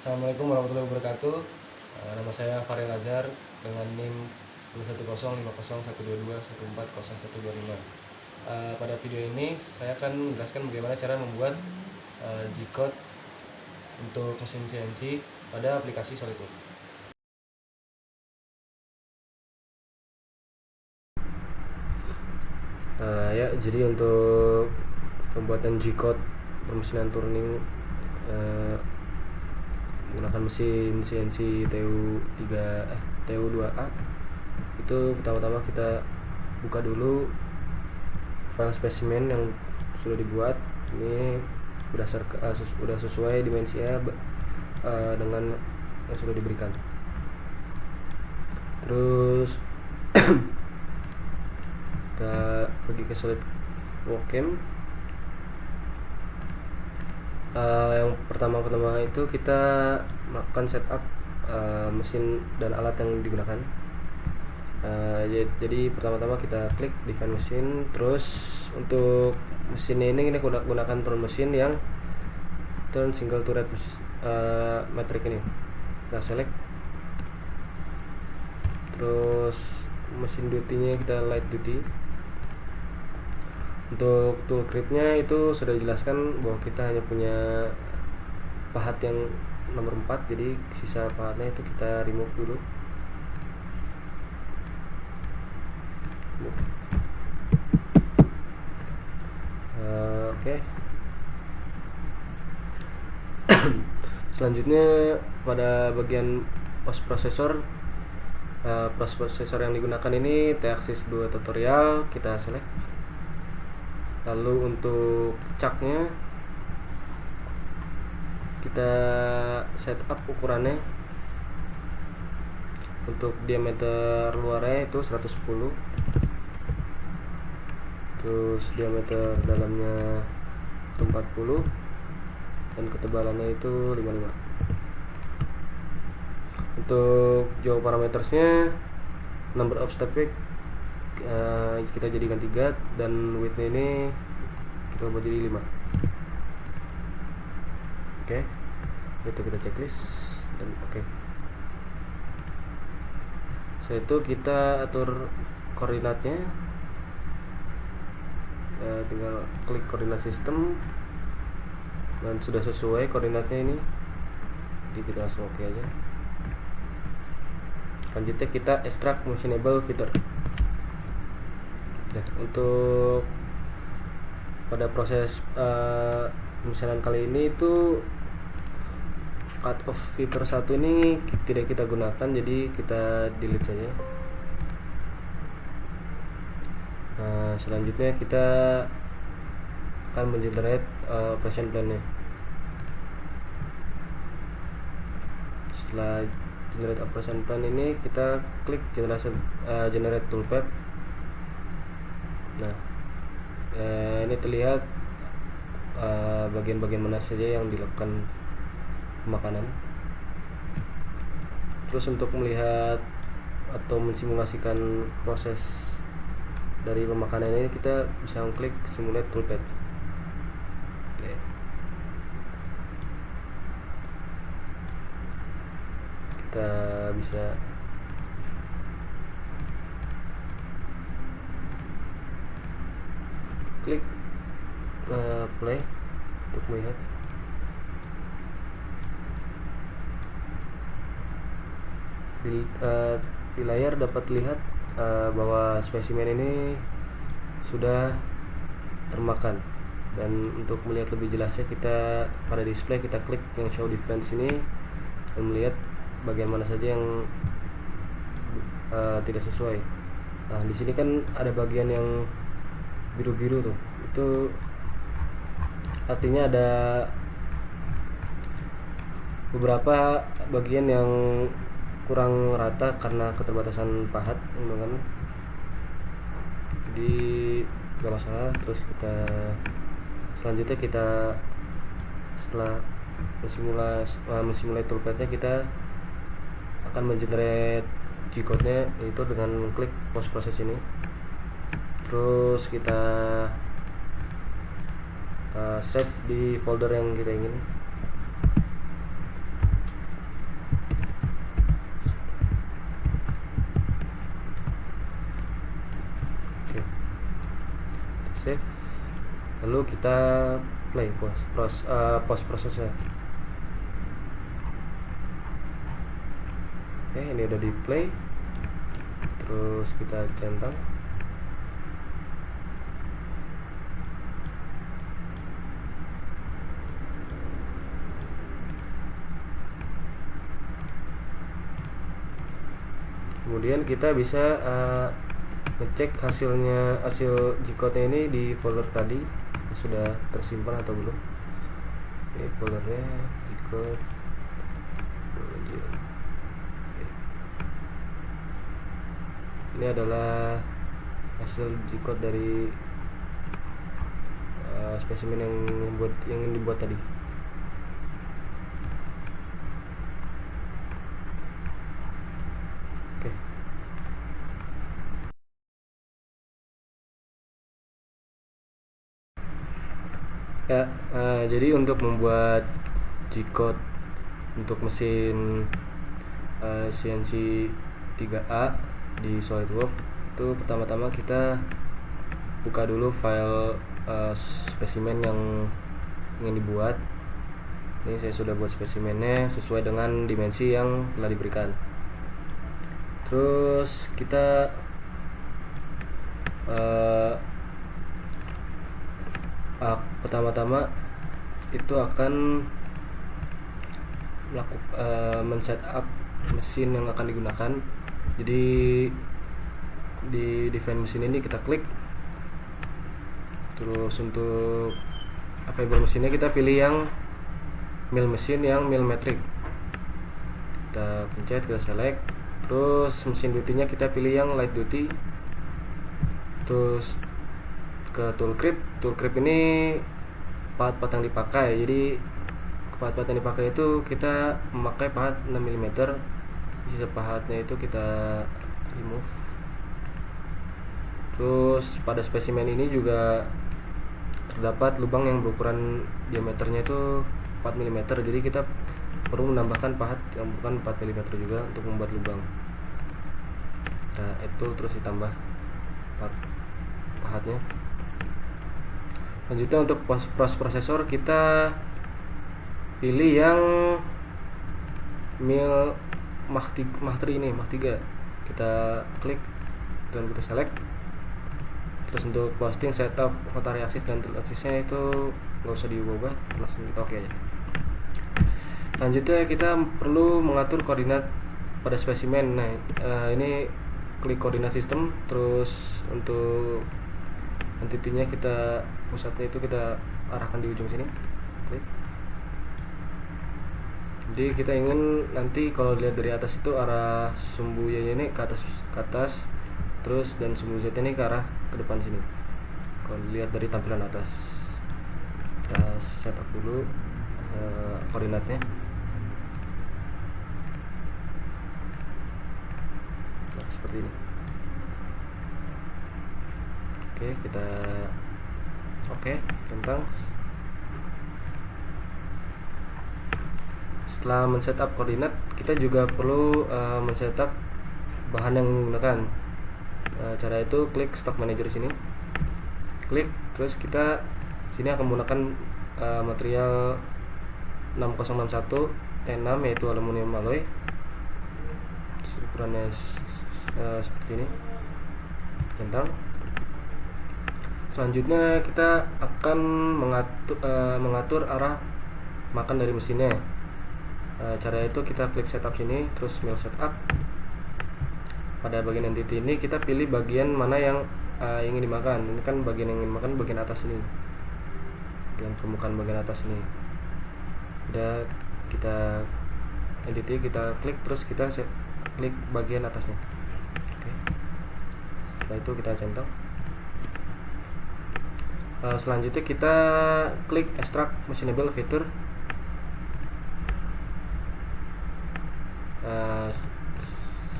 Assalamualaikum warahmatullahi wabarakatuh. Nama saya Farel Azhar dengan NIM 210501221400125. Pada video ini saya akan menjelaskan bagaimana cara membuat G-code untuk mesin CNC pada aplikasi SolidWorks. Jadi untuk pembuatan G-code permesinan turning menggunakan mesin CNC TU2A, itu pertama-tama kita buka dulu file spesimen yang sudah dibuat. Ini sudah sesuai dimensinya dengan yang sudah diberikan. Terus kita pergi ke SolidWorks Cam. Yang pertama itu kita melakukan setup mesin dan alat yang digunakan. Jadi pertama-tama kita klik define mesin. Terus untuk mesin ini kita gunakan turn mesin yang turn single turret metric ini. Kita select. Terus mesin duty-nya kita light duty. Untuk tool grip-nya itu sudah dijelaskan bahwa kita hanya punya pahat yang nomor 4, jadi sisa pahatnya itu kita remove dulu. Oke. Selanjutnya pada bagian post processor yang digunakan ini T-Axis 2 tutorial, kita select. Lalu untuk caknya kita setup ukurannya. Untuk diameter luarnya itu 110, terus diameter dalamnya itu 40, dan ketebalannya itu 55. Untuk jauh parametersnya number of step width kita jadikan 3, dan width-nya ini kita ubah jadi 5. Oke. Itu kita checklist dan oke. Setelah itu kita atur koordinatnya. Tinggal klik koordinat sistem dan sudah sesuai koordinatnya ini, jadi kita langsung oke aja. Selanjutnya kita extract machinable feature. Nah, untuk pada proses pemisahan kali ini itu cut off feature 1 ini tidak kita gunakan, jadi kita delete saja. Selanjutnya kita akan mengenerate operation plan-nya. Setelah generate operation plan ini, kita klik generate toolpath. Nah, ini terlihat bagian-bagian mana saja yang dilakukan pemakanan. Terus untuk melihat atau mensimulasikan proses dari pemakanan ini, kita bisa klik simulate toolpath. Kita bisa klik play untuk melihat. Di layar dapat lihat bahwa spesimen ini sudah termakan, dan untuk melihat lebih jelasnya kita pada display kita klik yang show difference ini dan melihat bagian mana saja yang tidak sesuai. Nah, di sini kan ada bagian yang biru-biru tuh, itu artinya ada beberapa bagian yang kurang rata karena keterbatasan pahat, kan? Jadi gak masalah. Terus kita selanjutnya kita setelah mensimulate toolpath-nya, kita akan mengenerate G-code-nya, yaitu dengan mengklik post process ini. Terus kita save di folder yang kita ingin. lalu kita play post prosesnya. Oke, ini udah di play, terus kita centang. Kemudian kita bisa ngecek hasil G-code-nya ini di folder tadi sudah tersimpan atau belum. Ini foldernya G-code. Ini adalah hasil G-code dari spesimen yang dibuat tadi. Oke. Ya, jadi untuk membuat G-code untuk mesin CNC 3A di SolidWorks itu pertama-tama kita buka dulu file spesimen yang ingin dibuat. Ini saya sudah buat spesimennya sesuai dengan dimensi yang telah diberikan. Terus kita pertama-tama itu akan men-setup mesin yang akan digunakan. Jadi di define mesin ini kita klik, terus untuk available mesinnya kita pilih yang mill mesin yang mill metric, kita pencet, kita select. Terus mesin duty-nya kita pilih yang light duty. Terus ke tool grip ini pahat-pahat yang dipakai. Jadi pahat-pahat yang dipakai itu kita memakai pahat 6 mm. Sisa pahatnya itu kita remove. Terus pada spesimen ini juga terdapat lubang yang berukuran diameternya itu 4 mm. Jadi kita perlu menambahkan pahat yang bukan 4 mm juga untuk membuat lubang. Nah, itu terus ditambah pahatnya. Lanjutnya untuk prosesor kita pilih yang mill Mach 3 ini, Mach 3. Kita klik dan kita select. Terus untuk posting, setup, rotary axis dan tilt axisnya itu nggak usah diubah, langsung kita oke aja. Lanjutnya kita perlu mengatur koordinat pada spesimen. Nah, ini klik koordinat sistem, terus untuk entity-nya kita, pusatnya itu kita arahkan di ujung sini. Klik. Jadi kita ingin nanti kalau dilihat dari atas itu arah sumbu Y ini ke atas, terus dan sumbu Z ini ke arah ke depan sini. Kalau dilihat dari tampilan atas, kita setup dulu koordinatnya. Nah, seperti ini. Oke, kita tentang. Setelah men-setup koordinat, kita juga perlu men-setup bahan yang menggunakan. Cara itu klik stock manager sini, klik, terus kita sini akan menggunakan material 6061 T6 yaitu aluminium alloy. Ukurannya seperti ini, centang. Selanjutnya kita akan mengatur arah makan dari mesinnya. Cara itu kita klik setup sini, terus mill setup. Pada bagian entity ini kita pilih bagian mana yang ingin dimakan. Ini kan bagian yang ingin dimakan bagian atas ini, bagian permukaan bagian atas ini. Udah, kita entity kita klik, terus kita klik bagian atasnya. Oke. Setelah itu kita centang. Selanjutnya kita klik extract machinable feature.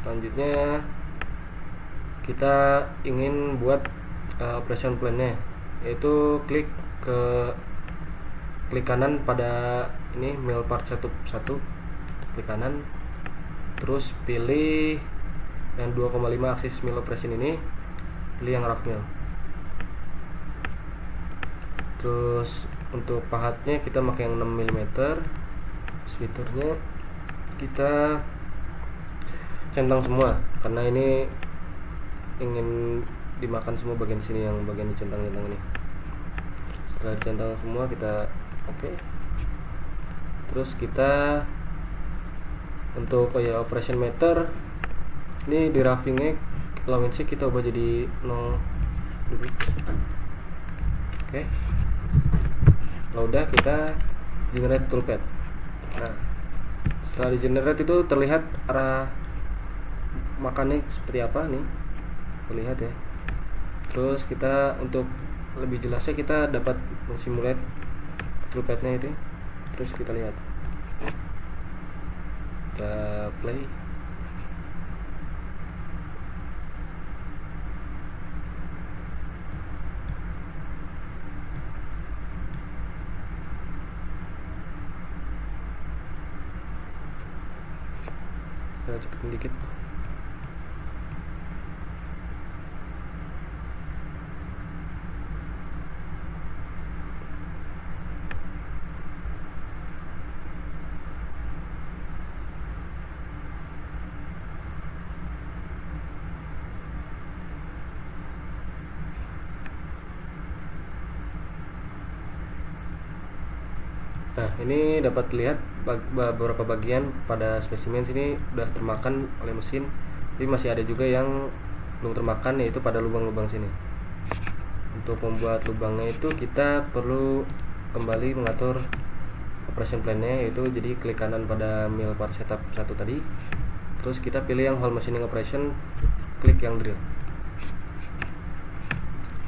Selanjutnya kita ingin buat operation plan-nya, yaitu klik kanan pada ini mill part 1, klik kanan, terus pilih yang 2,5 axis mill operation ini, pilih yang rough mill. Terus untuk pahatnya kita pakai yang 6 mm. Splitternya kita centang semua karena ini ingin dimakan semua bagian sini, yang bagian dicentang-centang ini. Setelah dicentang semua kita oke. Terus kita untuk operation meter ini di roughingnya allowance kita ubah jadi 0 dulu. Oke. Kalau udah kita generate toolpath. Nah, setelah di generate itu terlihat arah makannya seperti apa nih, terlihat ya. Terus kita untuk lebih jelasnya kita dapat simulate toolpathnya itu. Terus kita lihat, kita play. Kita cepetin dikit. Nah, ini dapat lihat beberapa bagian pada spesimen sini udah termakan oleh mesin, tapi masih ada juga yang belum termakan, yaitu pada lubang-lubang sini. Untuk membuat lubangnya itu kita perlu kembali mengatur operation plan-nya, yaitu jadi klik kanan pada mill part setup 1 tadi. Terus kita pilih yang whole machining operation, klik yang drill.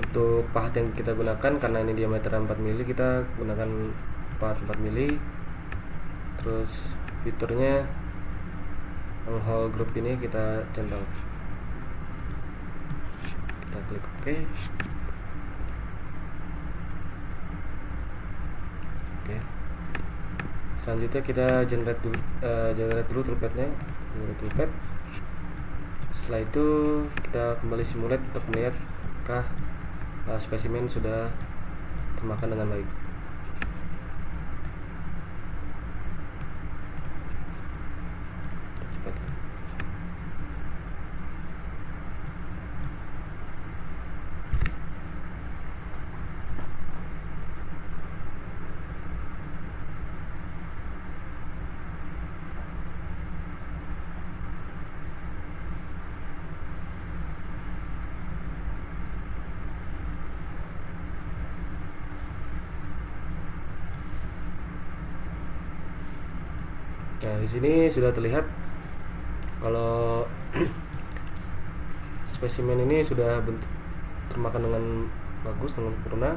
Untuk pahat yang kita gunakan karena ini diameter 4 mili, kita gunakan 4 mili. Terus fiturnya yang whole group ini kita centang. Kita klik OK. Oke. Selanjutnya kita generate dulu toolpath-nya, generate toolpath. Setelah itu kita kembali simulate untuk melihat apakah spesimen sudah termakan dengan baik. Nah, di sini sudah terlihat kalau spesimen ini sudah termakan dengan bagus, dengan sempurna.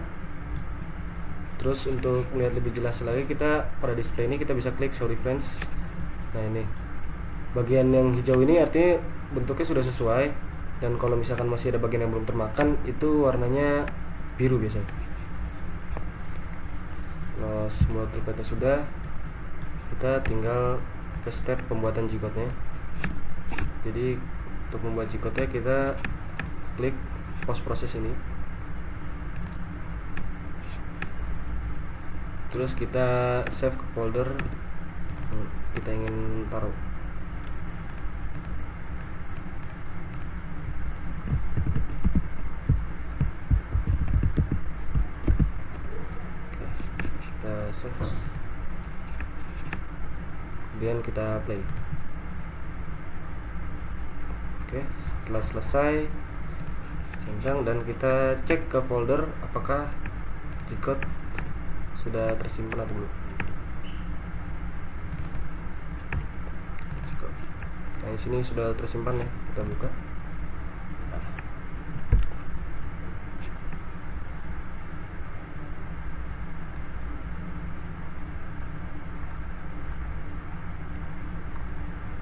Terus untuk melihat lebih jelas lagi, kita pada display ini kita bisa klik show reference. Nah, ini bagian yang hijau ini artinya bentuknya sudah sesuai, dan kalau misalkan masih ada bagian yang belum termakan itu warnanya biru biasanya. Kalau semua toolpathnya sudah, kita tinggal ke step pembuatan G-code-nya. Jadi untuk membuat G-code-nya kita klik post process ini. Terus kita save ke folder kita ingin taruh. Oke, kita save. Kemudian kita play. Oke, setelah selesai centang dan kita cek ke folder apakah G-code sudah tersimpan atau belum. Nah, di sini sudah tersimpan ya, kita buka.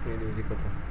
Ini G-code.